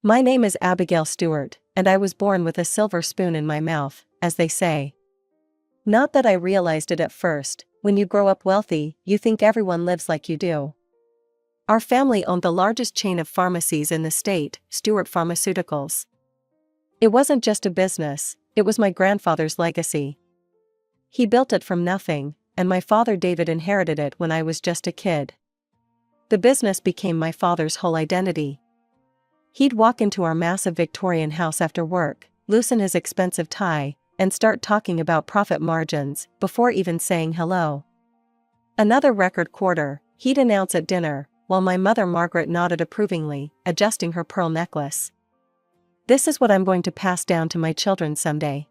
My name is Abigail Stewart, and I was born with a silver spoon in my mouth, as they say. Not that I realized it at first. When you grow up wealthy, you think everyone lives like you do. Our family owned the largest chain of pharmacies in the state, Stewart Pharmaceuticals. It wasn't just a business, it was my grandfather's legacy. He built it from nothing, and my father David inherited it when I was just a kid. The business became my father's whole identity. He'd walk into our massive Victorian house after work, loosen his expensive tie, and start talking about profit margins, before even saying hello. Another record quarter, he'd announce at dinner, while my mother Margaret nodded approvingly, adjusting her pearl necklace. This is what I'm going to pass down to my children someday.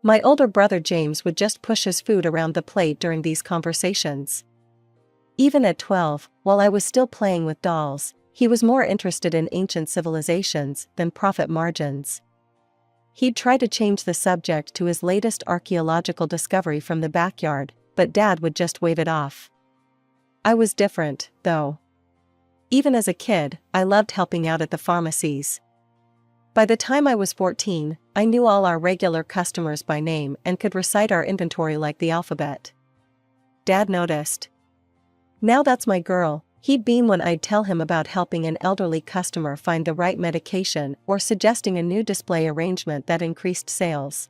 My older brother James would just push his food around the plate during these conversations. Even at 12, while I was still playing with dolls, he was more interested in ancient civilizations than profit margins. He'd try to change the subject to his latest archaeological discovery from the backyard, but Dad would just wave it off. I was different, though. Even as a kid, I loved helping out at the pharmacies. By the time I was 14, I knew all our regular customers by name and could recite our inventory like the alphabet. Dad noticed. Now that's my girl, he'd beam when I'd tell him about helping an elderly customer find the right medication or suggesting a new display arrangement that increased sales.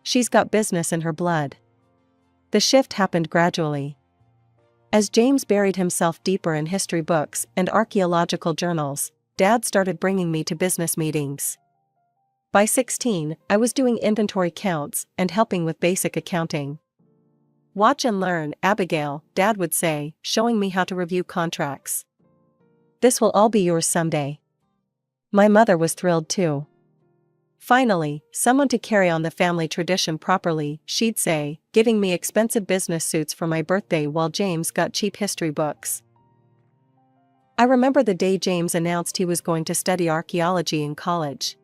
She's got business in her blood. The shift happened gradually. As James buried himself deeper in history books and archaeological journals, Dad started bringing me to business meetings. By 16, I was doing inventory counts and helping with basic accounting. "Watch and learn, Abigail," Dad would say, showing me how to review contracts. "This will all be yours someday." My mother was thrilled too. Finally, someone to carry on the family tradition properly, she'd say, giving me expensive business suits for my birthday while James got cheap history books. I remember the day James announced he was going to study archaeology in college.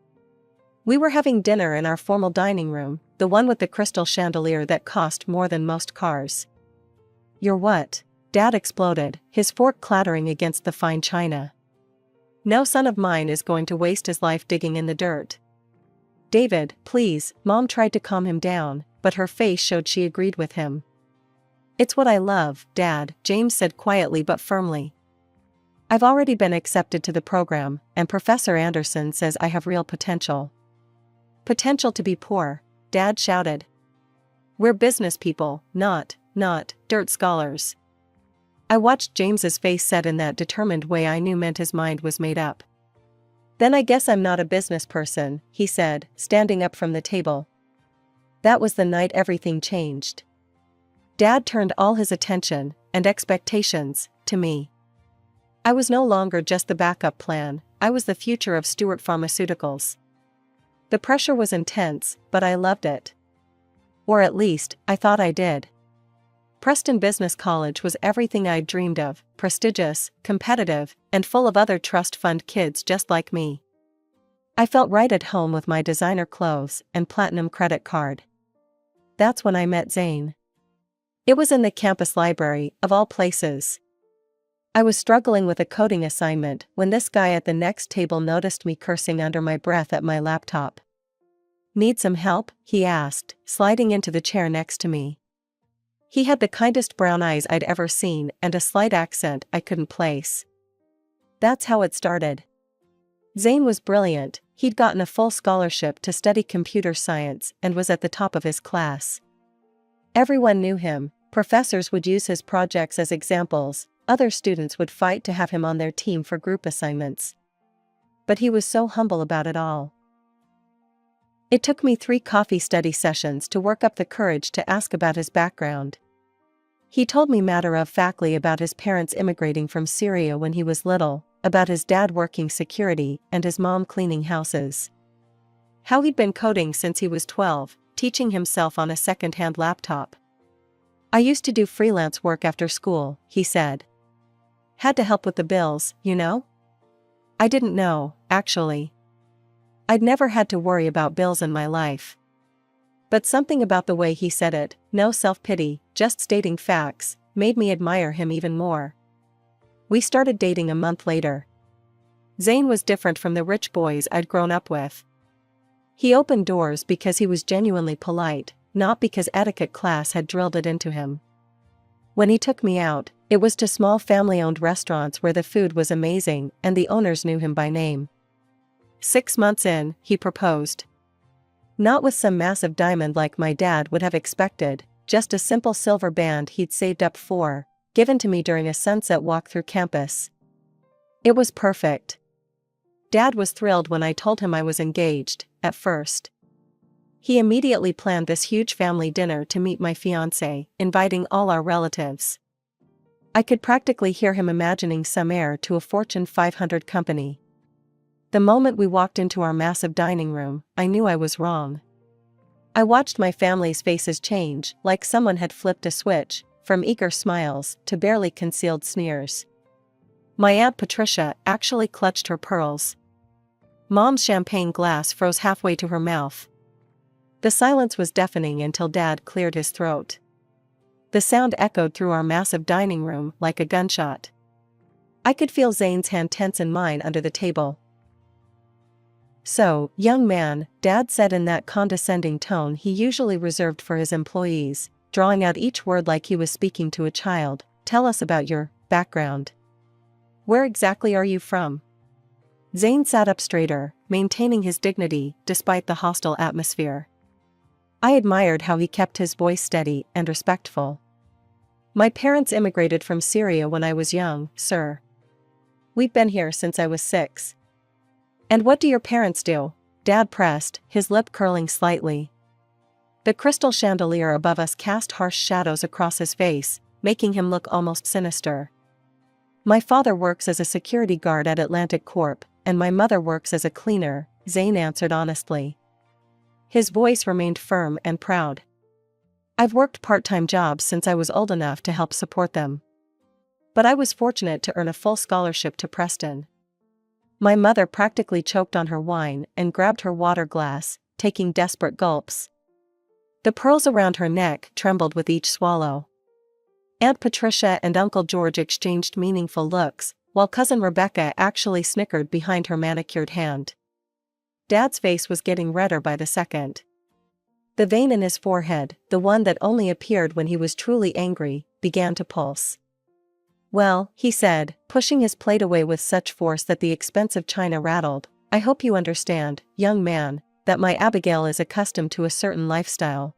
We were having dinner in our formal dining room, the one with the crystal chandelier that cost more than most cars. "You're what?" Dad exploded, his fork clattering against the fine china. "No son of mine is going to waste his life digging in the dirt." "David, please," Mom tried to calm him down, but her face showed she agreed with him. "It's what I love, Dad," James said quietly but firmly. "I've already been accepted to the program, and Professor Anderson says I have real potential." "Potential to be poor," Dad shouted. "We're business people, not dirt scholars." I watched James's face set in that determined way I knew meant his mind was made up. "Then I guess I'm not a business person," he said, standing up from the table. That was the night everything changed. Dad turned all his attention, and expectations, to me. I was no longer just the backup plan, I was the future of Stewart Pharmaceuticals. The pressure was intense, but I loved it. Or at least, I thought I did. Preston Business College was everything I'd dreamed of, prestigious, competitive, and full of other trust fund kids just like me. I felt right at home with my designer clothes and platinum credit card. That's when I met Zane. It was in the campus library, of all places. I was struggling with a coding assignment when this guy at the next table noticed me cursing under my breath at my laptop. "Need some help?" he asked, sliding into the chair next to me. He had the kindest brown eyes I'd ever seen and a slight accent I couldn't place. That's how it started. Zane was brilliant, he'd gotten a full scholarship to study computer science and was at the top of his class. Everyone knew him, professors would use his projects as examples, other students would fight to have him on their team for group assignments. But he was so humble about it all. It took me 3 coffee study sessions to work up the courage to ask about his background. He told me matter-of-factly about his parents immigrating from Syria when he was little, about his dad working security and his mom cleaning houses. How he'd been coding since he was 12, teaching himself on a second-hand laptop. "I used to do freelance work after school," he said. "Had to help with the bills, you know?" I didn't know, actually. I'd never had to worry about bills in my life. But something about the way he said it, no self-pity, just stating facts, made me admire him even more. We started dating a month later. Zane was different from the rich boys I'd grown up with. He opened doors because he was genuinely polite, not because etiquette class had drilled it into him. When he took me out, it was to small family-owned restaurants where the food was amazing and the owners knew him by name. 6 months in, he proposed. Not with some massive diamond like my dad would have expected, just a simple silver band he'd saved up for, given to me during a sunset walk through campus. It was perfect. Dad was thrilled when I told him I was engaged, at first. He immediately planned this huge family dinner to meet my fiancé, inviting all our relatives. I could practically hear him imagining some heir to a Fortune 500 company. The moment we walked into our massive dining room, I knew I was wrong. I watched my family's faces change, like someone had flipped a switch, from eager smiles to barely concealed sneers. My Aunt Patricia actually clutched her pearls. Mom's champagne glass froze halfway to her mouth. The silence was deafening until Dad cleared his throat. The sound echoed through our massive dining room like a gunshot. I could feel Zane's hand tense in mine under the table. "So, young man," Dad said in that condescending tone he usually reserved for his employees, drawing out each word like he was speaking to a child, "tell us about your background. Where exactly are you from?" Zane sat up straighter, maintaining his dignity despite the hostile atmosphere. I admired how he kept his voice steady and respectful. "My parents immigrated from Syria when I was young, sir. We've been here since I was 6. "And what do your parents do?" Dad pressed, his lip curling slightly. The crystal chandelier above us cast harsh shadows across his face, making him look almost sinister. "My father works as a security guard at Atlantic Corp, and my mother works as a cleaner," Zane answered honestly. His voice remained firm and proud. "I've worked part-time jobs since I was old enough to help support them. But I was fortunate to earn a full scholarship to Preston." My mother practically choked on her wine and grabbed her water glass, taking desperate gulps. The pearls around her neck trembled with each swallow. Aunt Patricia and Uncle George exchanged meaningful looks, while Cousin Rebecca actually snickered behind her manicured hand. Dad's face was getting redder by the second. The vein in his forehead, the one that only appeared when he was truly angry, began to pulse. "Well," he said, pushing his plate away with such force that the expensive china rattled, "I hope you understand, young man, that my Abigail is accustomed to a certain lifestyle.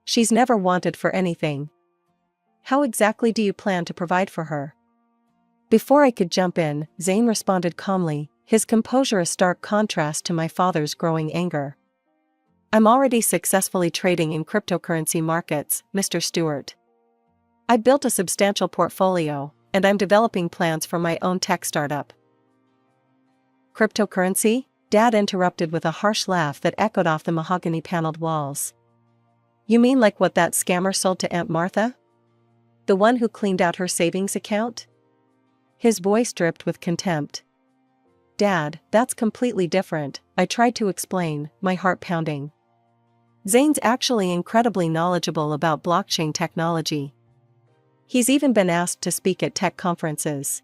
She's never wanted for anything. How exactly do you plan to provide for her?" Before I could jump in, Zane responded calmly, his composure a stark contrast to my father's growing anger. "I'm already successfully trading in cryptocurrency markets, Mr. Stewart. I built a substantial portfolio, and I'm developing plans for my own tech startup." "Cryptocurrency?" Dad interrupted with a harsh laugh that echoed off the mahogany-paneled walls. "You mean like what that scammer sold to Aunt Martha? The one who cleaned out her savings account?" His voice dripped with contempt. "Dad, that's completely different," I tried to explain, my heart pounding. "Zane's actually incredibly knowledgeable about blockchain technology. He's even been asked to speak at tech conferences."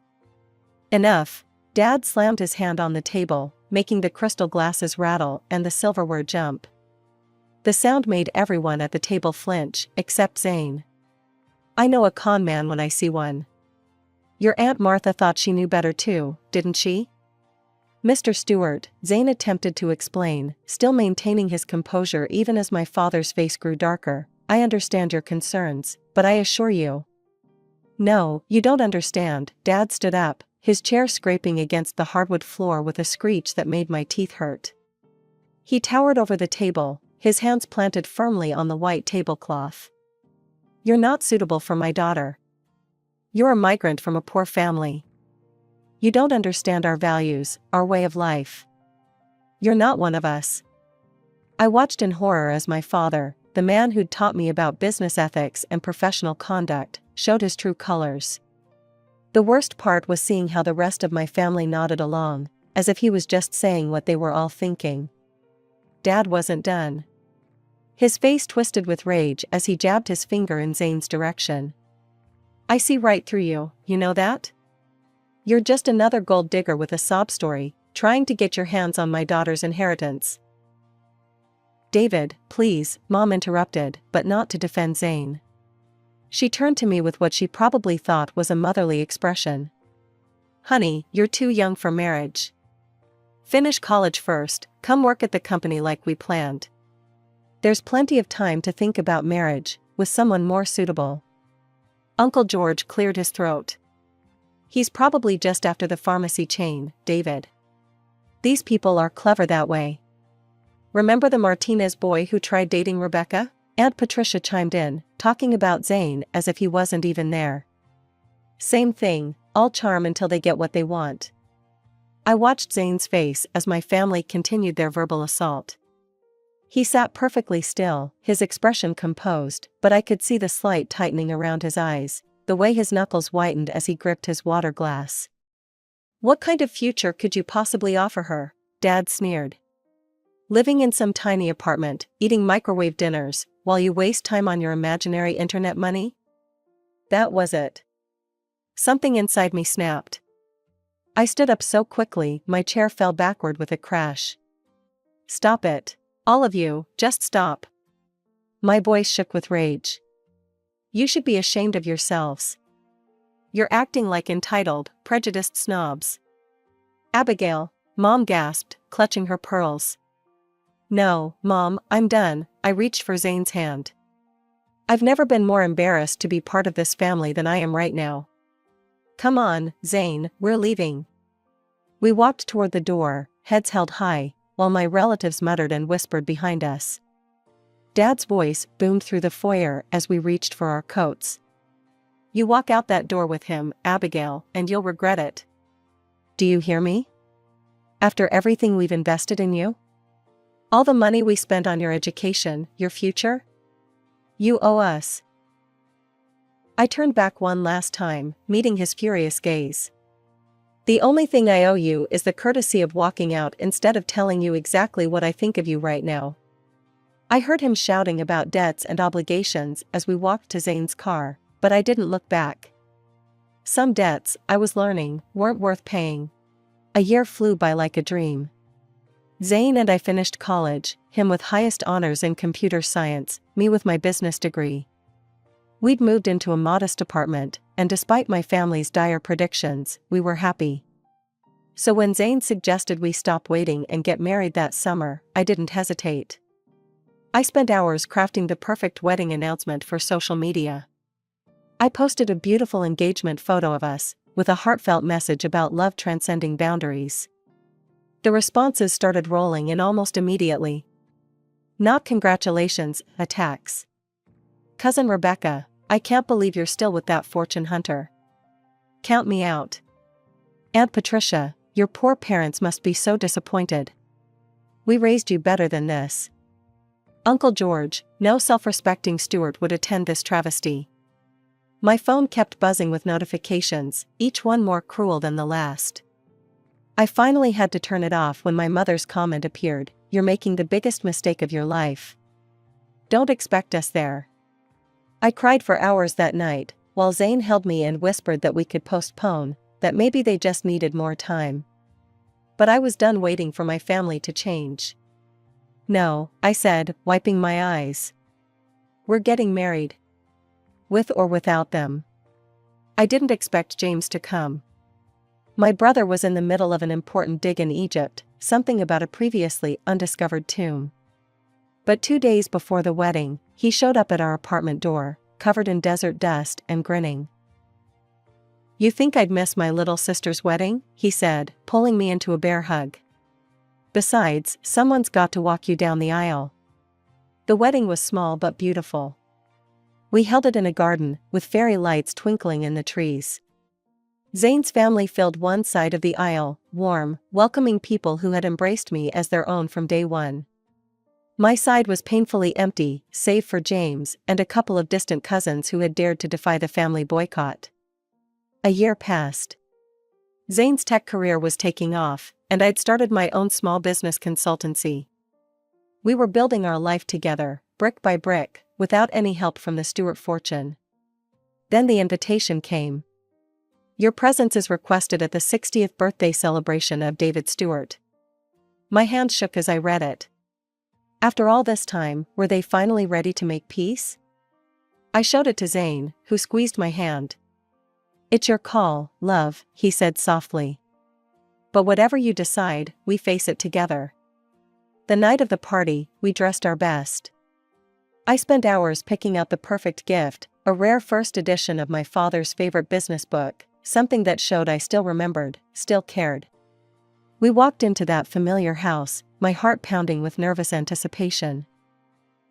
"Enough." Dad slammed his hand on the table, making the crystal glasses rattle and the silverware jump. The sound made everyone at the table flinch, except Zane. "I know a con man when I see one. Your Aunt Martha thought she knew better too, didn't she?" "Mr. Stewart," Zane attempted to explain, still maintaining his composure even as my father's face grew darker, "I understand your concerns, but I assure you—" "No, you don't understand." Dad stood up, his chair scraping against the hardwood floor with a screech that made my teeth hurt. He towered over the table, his hands planted firmly on the white tablecloth. "You're not suitable for my daughter. You're a migrant from a poor family. You don't understand our values, our way of life. You're not one of us." I watched in horror as my father, the man who'd taught me about business ethics and professional conduct, showed his true colors. The worst part was seeing how the rest of my family nodded along, as if he was just saying what they were all thinking. Dad wasn't done. His face twisted with rage as he jabbed his finger in Zane's direction. "I see right through you, you know that? You're just another gold digger with a sob story, trying to get your hands on my daughter's inheritance. David, please, Mom interrupted, but not to defend Zane. She turned to me with what she probably thought was a motherly expression. Honey, you're too young for marriage. Finish college first, come work at the company like we planned. There's plenty of time to think about marriage, with someone more suitable. Uncle George cleared his throat. He's probably just after the pharmacy chain, David. These people are clever that way. Remember the Martinez boy who tried dating Rebecca? Aunt Patricia chimed in, talking about Zane as if he wasn't even there. Same thing, all charm until they get what they want. I watched Zane's face as my family continued their verbal assault. He sat perfectly still, his expression composed, but I could see the slight tightening around his eyes, the way his knuckles whitened as he gripped his water glass. What kind of future could you possibly offer her? Dad sneered. Living in some tiny apartment, eating microwave dinners, while you waste time on your imaginary internet money? That was it. Something inside me snapped. I stood up so quickly, my chair fell backward with a crash. Stop it. All of you, just stop. My voice shook with rage. You should be ashamed of yourselves. You're acting like entitled, prejudiced snobs. Abigail, Mom gasped, clutching her pearls. No, Mom, I'm done. I reached for Zane's hand. I've never been more embarrassed to be part of this family than I am right now. Come on, Zane, we're leaving. We walked toward the door, heads held high, while my relatives muttered and whispered behind us. Dad's voice boomed through the foyer as we reached for our coats. You walk out that door with him, Abigail, and you'll regret it. Do you hear me? After everything we've invested in you? All the money we spent on your education, your future? You owe us. I turned back one last time, meeting his furious gaze. The only thing I owe you is the courtesy of walking out instead of telling you exactly what I think of you right now. I heard him shouting about debts and obligations as we walked to Zane's car, but I didn't look back. Some debts, I was learning, weren't worth paying. A year flew by like a dream. Zane and I finished college, him with highest honors in computer science, me with my business degree. We'd moved into a modest apartment, and despite my family's dire predictions, we were happy. So when Zane suggested we stop waiting and get married that summer, I didn't hesitate. I spent hours crafting the perfect wedding announcement for social media. I posted a beautiful engagement photo of us, with a heartfelt message about love transcending boundaries. The responses started rolling in almost immediately. Not congratulations, attacks. Cousin Rebecca, I can't believe you're still with that fortune hunter. Count me out. Aunt Patricia, your poor parents must be so disappointed. We raised you better than this. Uncle George, no self-respecting steward would attend this travesty. My phone kept buzzing with notifications, each one more cruel than the last. I finally had to turn it off when my mother's comment appeared, "You're making the biggest mistake of your life. Don't expect us there." I cried for hours that night, while Zane held me and whispered that we could postpone, that maybe they just needed more time. But I was done waiting for my family to change. No, I said, wiping my eyes. We're getting married. With or without them. I didn't expect James to come. My brother was in the middle of an important dig in Egypt, something about a previously undiscovered tomb. But 2 days before the wedding, he showed up at our apartment door, covered in desert dust and grinning. You think I'd miss my little sister's wedding? He said, pulling me into a bear hug. Besides, someone's got to walk you down the aisle. The wedding was small but beautiful. We held it in a garden, with fairy lights twinkling in the trees. Zane's family filled one side of the aisle, warm, welcoming people who had embraced me as their own from day one. My side was painfully empty, save for James and a couple of distant cousins who had dared to defy the family boycott. A year passed. Zane's tech career was taking off, and I'd started my own small business consultancy. We were building our life together, brick by brick, without any help from the Stewart fortune. Then the invitation came. Your presence is requested at the 60th birthday celebration of David Stewart. My hand shook as I read it. After all this time, were they finally ready to make peace? I showed it to Zane, who squeezed my hand. It's your call, love, he said softly. But whatever you decide, we face it together. The night of the party, we dressed our best. I spent hours picking out the perfect gift, a rare first edition of my father's favorite business book, something that showed I still remembered, still cared. We walked into that familiar house, my heart pounding with nervous anticipation.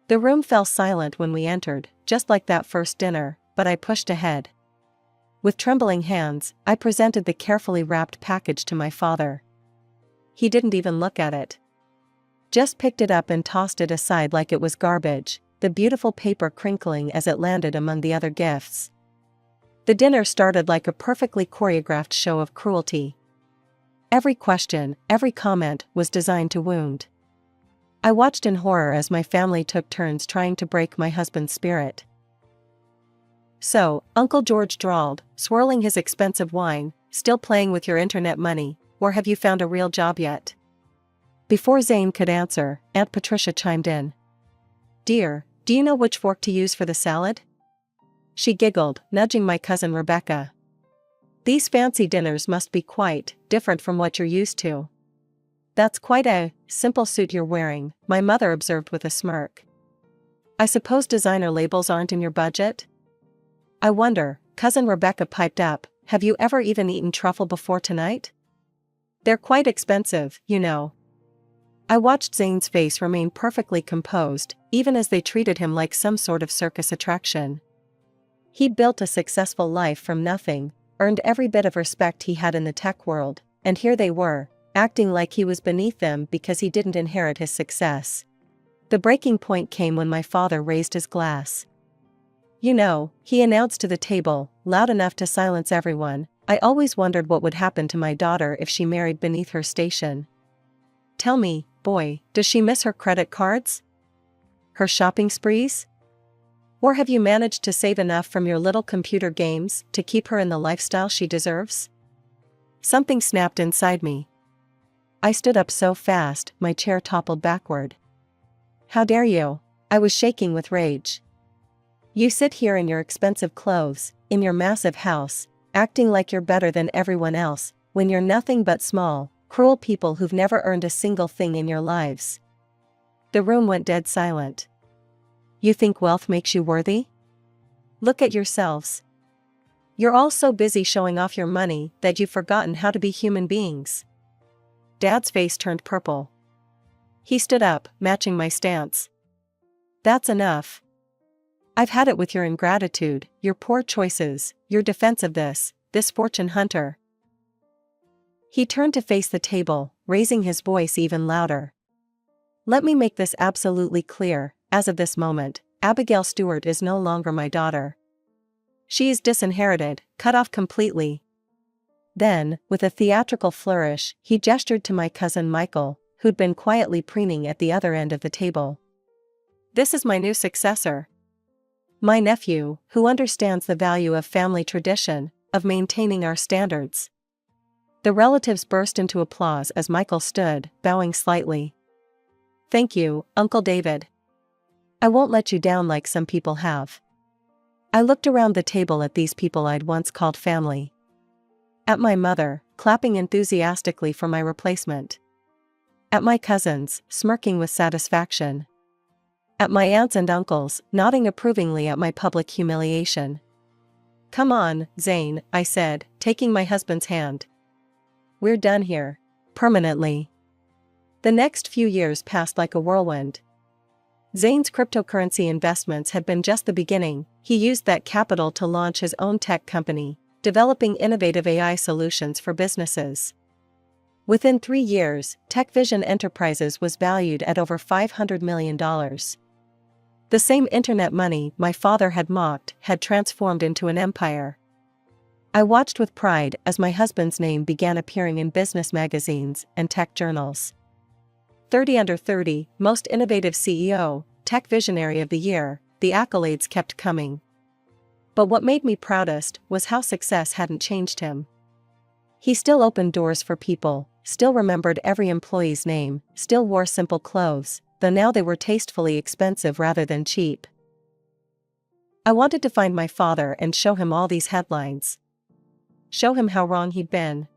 The room fell silent when we entered, just like that first dinner, but I pushed ahead. With trembling hands, I presented the carefully wrapped package to my father. He didn't even look at it. Just picked it up and tossed it aside like it was garbage, the beautiful paper crinkling as it landed among the other gifts. The dinner started like a perfectly choreographed show of cruelty. Every question, every comment was designed to wound. I watched in horror as my family took turns trying to break my husband's spirit. So, Uncle George drawled, swirling his expensive wine, still playing with your internet money, or have you found a real job yet? Before Zane could answer, Aunt Patricia chimed in. Dear, do you know which fork to use for the salad? She giggled, nudging my cousin Rebecca. These fancy dinners must be quite different from what you're used to. That's quite a simple suit you're wearing, my mother observed with a smirk. I suppose designer labels aren't in your budget? I wonder, cousin Rebecca piped up, have you ever even eaten truffle before tonight? They're quite expensive, you know. I watched Zane's face remain perfectly composed, even as they treated him like some sort of circus attraction. He'd built a successful life from nothing, earned every bit of respect he had in the tech world, and here they were, acting like he was beneath them because he didn't inherit his success. The breaking point came when my father raised his glass. You know, he announced to the table, loud enough to silence everyone, I always wondered what would happen to my daughter if she married beneath her station. Tell me, boy, does she miss her credit cards? Her shopping sprees? Or have you managed to save enough from your little computer games to keep her in the lifestyle she deserves? Something snapped inside me. I stood up so fast, my chair toppled backward. How dare you? I was shaking with rage. You sit here in your expensive clothes, in your massive house, acting like you're better than everyone else, when you're nothing but small, cruel people who've never earned a single thing in your lives. The room went dead silent. You think wealth makes you worthy? Look at yourselves. You're all so busy showing off your money that you've forgotten how to be human beings. Dad's face turned purple. He stood up, matching my stance. That's enough. I've had it with your ingratitude, your poor choices, your defense of this fortune hunter. He turned to face the table, raising his voice even louder. Let me make this absolutely clear, as of this moment, Abigail Stewart is no longer my daughter. She is disinherited, cut off completely. Then, with a theatrical flourish, he gestured to my cousin Michael, who'd been quietly preening at the other end of the table. This is my new successor. My nephew, who understands the value of family tradition, of maintaining our standards. The relatives burst into applause as Michael stood, bowing slightly. Thank you, Uncle David. I won't let you down like some people have. I looked around the table at these people I'd once called family. At my mother, clapping enthusiastically for my replacement. At my cousins, smirking with satisfaction. At my aunts and uncles, nodding approvingly at my public humiliation. Come on, Zane, I said, taking my husband's hand. We're done here. Permanently. The next few years passed like a whirlwind. Zane's cryptocurrency investments had been just the beginning. He used that capital to launch his own tech company, developing innovative AI solutions for businesses. Within 3 years, TechVision Enterprises was valued at over $500 million. The same internet money my father had mocked had transformed into an empire. I watched with pride as my husband's name began appearing in business magazines and tech journals. 30 Under 30, Most Innovative CEO, Tech Visionary of the Year, the accolades kept coming. But what made me proudest was how success hadn't changed him. He still opened doors for people, still remembered every employee's name, still wore simple clothes, though now they were tastefully expensive rather than cheap. I wanted to find my father and show him all these headlines. Show him how wrong he'd been.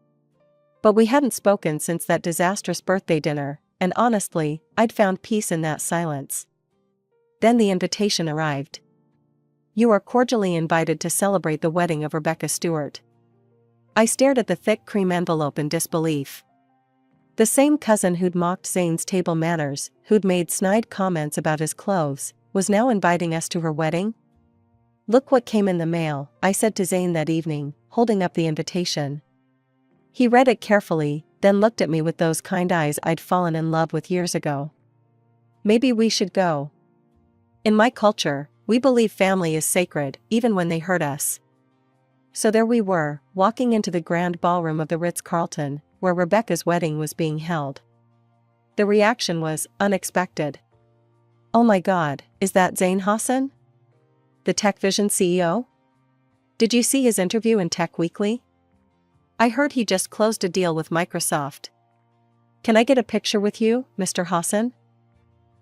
But we hadn't spoken since that disastrous birthday dinner, and honestly, I'd found peace in that silence. Then the invitation arrived. You are cordially invited to celebrate the wedding of Rebecca Stewart. I stared at the thick cream envelope in disbelief. The same cousin who'd mocked Zane's table manners, who'd made snide comments about his clothes, was now inviting us to her wedding? Look what came in the mail, I said to Zane that evening, holding up the invitation. He read it carefully, then looked at me with those kind eyes I'd fallen in love with years ago. Maybe we should go. In my culture, we believe family is sacred, even when they hurt us. So there we were, walking into the grand ballroom of the Ritz-Carlton, where Rebecca's wedding was being held. The reaction was unexpected. Oh my God, is that Zane Hassan? The TechVision CEO? Did you see his interview in Tech Weekly? I heard he just closed a deal with Microsoft. Can I get a picture with you, Mr. Hassan?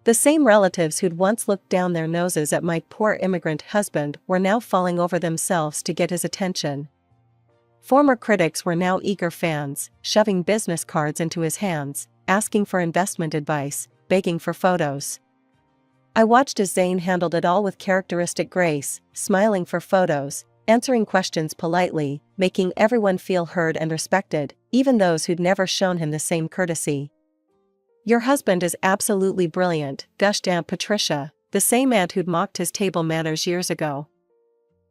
The same relatives who'd once looked down their noses at my poor immigrant husband were now falling over themselves to get his attention. Former critics were now eager fans, shoving business cards into his hands, asking for investment advice, begging for photos. I watched as Zane handled it all with characteristic grace, smiling for photos, answering questions politely, making everyone feel heard and respected, even those who'd never shown him the same courtesy. Your husband is absolutely brilliant, gushed Aunt Patricia, the same aunt who'd mocked his table manners years ago.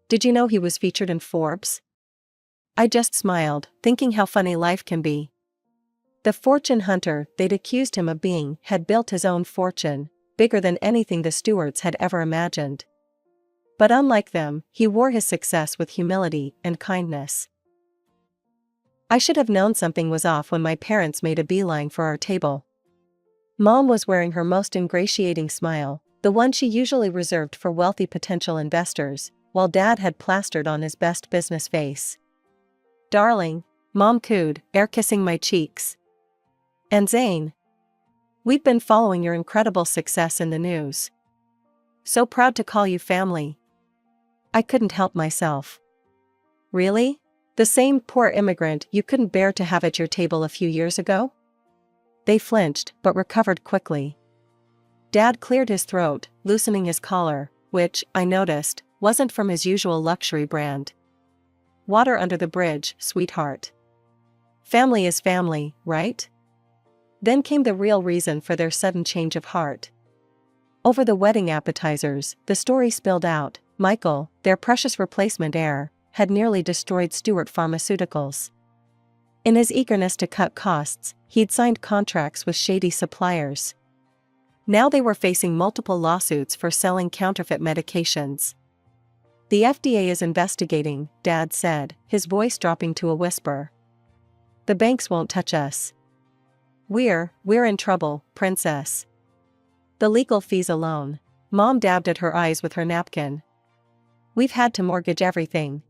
Did you know he was featured in Forbes? I just smiled, thinking how funny life can be. The fortune hunter they'd accused him of being had built his own fortune, bigger than anything the Stewarts had ever imagined. But unlike them, he wore his success with humility and kindness. I should have known something was off when my parents made a beeline for our table. Mom was wearing her most ingratiating smile, the one she usually reserved for wealthy potential investors, while Dad had plastered on his best business face. Darling, Mom cooed, air-kissing my cheeks. And Zane? We've been following your incredible success in the news. So proud to call you family. I couldn't help myself. Really? The same poor immigrant you couldn't bear to have at your table a few years ago? They flinched, but recovered quickly. Dad cleared his throat, loosening his collar, which, I noticed, wasn't from his usual luxury brand. Water under the bridge, sweetheart. Family is family, right? Then came the real reason for their sudden change of heart. Over the wedding appetizers, the story spilled out. Michael, their precious replacement heir, had nearly destroyed Stewart Pharmaceuticals. In his eagerness to cut costs, he'd signed contracts with shady suppliers. Now they were facing multiple lawsuits for selling counterfeit medications. The FDA is investigating, Dad said, his voice dropping to a whisper. The banks won't touch us. We're in trouble, princess. The legal fees alone. Mom dabbed at her eyes with her napkin. We've had to mortgage everything.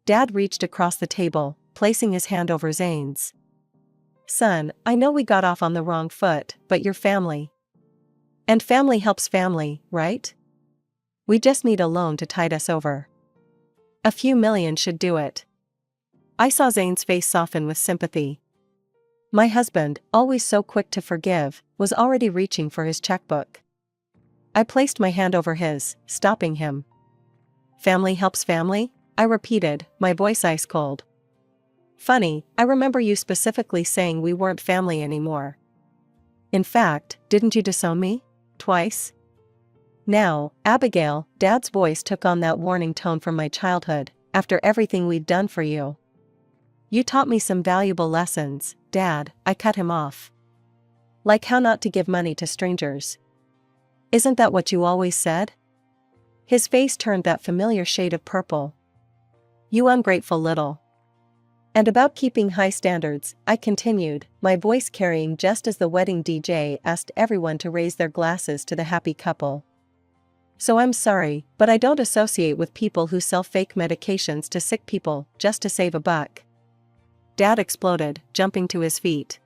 Dad reached across the table, placing his hand over Zane's. Son, I know we got off on the wrong foot, but you're family. And family helps family, right? We just need a loan to tide us over. A few million should do it. I saw Zane's face soften with sympathy. My husband, always so quick to forgive, was already reaching for his checkbook. I placed my hand over his, stopping him. Family helps family? I repeated, my voice ice cold. Funny, I remember you specifically saying we weren't family anymore. In fact, didn't you disown me? Twice? Now, Abigail, Dad's voice took on that warning tone from my childhood, after everything we'd done for you. You taught me some valuable lessons, Dad, I cut him off. Like how not to give money to strangers. Isn't that what you always said? His face turned that familiar shade of purple. You ungrateful little. And about keeping high standards, I continued, my voice carrying just as the wedding DJ asked everyone to raise their glasses to the happy couple. So I'm sorry, but I don't associate with people who sell fake medications to sick people just to save a buck. Dad exploded, jumping to his feet.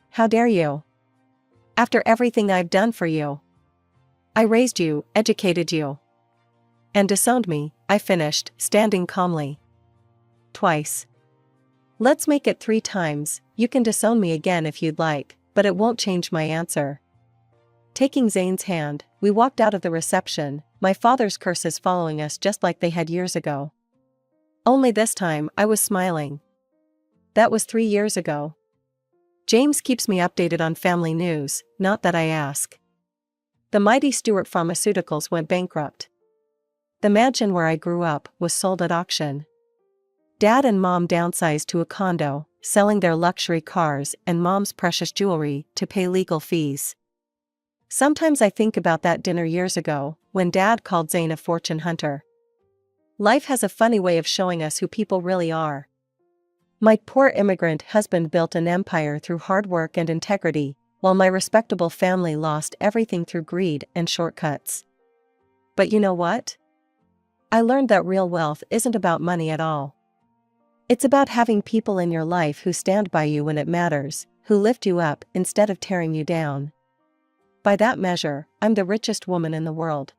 How dare you? After everything I've done for you. I raised you, educated you. And disowned me, I finished, standing calmly. Twice. Let's make it 3 times. You can disown me again if you'd like, but it won't change my answer. Taking Zane's hand, we walked out of the reception, my father's curses following us just like they had years ago. Only this time, I was smiling. That was 3 years ago. James keeps me updated on family news, not that I ask. The mighty Stewart Pharmaceuticals went bankrupt. The mansion where I grew up was sold at auction. Dad and Mom downsized to a condo, selling their luxury cars and Mom's precious jewelry to pay legal fees. Sometimes I think about that dinner years ago, when Dad called Zane a fortune hunter. Life has a funny way of showing us who people really are. My poor immigrant husband built an empire through hard work and integrity, while my respectable family lost everything through greed and shortcuts. But you know what? I learned that real wealth isn't about money at all. It's about having people in your life who stand by you when it matters, who lift you up instead of tearing you down. By that measure, I'm the richest woman in the world.